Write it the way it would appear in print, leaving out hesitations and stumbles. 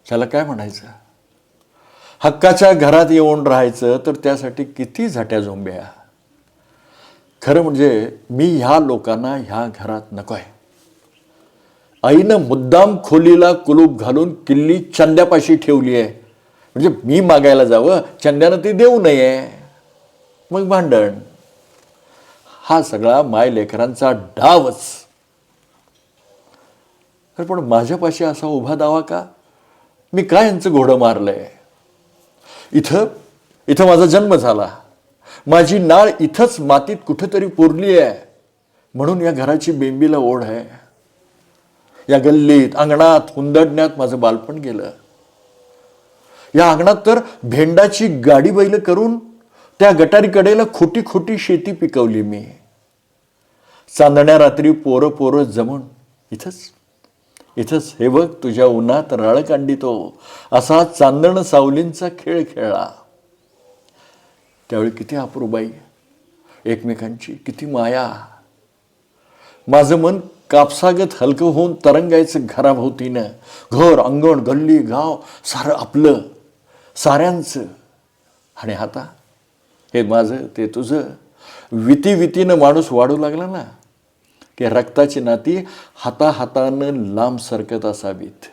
त्याला काय म्हणायचं? हक्काच्या घरात येऊन राहायचं तर त्यासाठी किती झट्या झोंब्या. खरं म्हणजे मी ह्या लोकांना ह्या घरात नको आहे. आईनं मुद्दाम खोलीला कुलूप घालून किल्ली चंद्यापाशी ठेवली आहे. म्हणजे मी मागायला जावं, चंद्यानं ती देऊ नये, मग भांडण. हा सगळा माय लेकरांचा डावच. पण माझ्यापाशी असा उभा दावा का? मी काय यांचं घोडं मारलंय? इथं माझा जन्म झाला, माझी नाळ इथंच मातीत कुठेतरी पुरली आहे, म्हणून या घराची बेंबीला ओढ आहे. या गल्लीत अंगणात हुंदडण्यात माझं बालपण गेलं. या अंगणात तर भेंडाची गाडी बैल करून त्या गटारी कडेला खोटी खोटी शेती पिकवली मी. चांदण्या रात्री पोरं पोरं जमून इथंच हे बघ तुझ्या उन्हात राळ कांडितो असा चांदण सावलींचा खेळ खेळला. त्यावेळी किती अप्रूबाई, एकमेकांची किती माया. माझं मन कापसागत हलकं होऊन तरंगायचं घराभोवतीनं. घर अंगण गल्ली गाव सारं आपलं, साऱ्यांचं. आणि आता हे माझं ते तुझं. वितीनं माणूस वाढू लागला ना की रक्ताची नाती हाताहातानं लांब सरकत असावीत.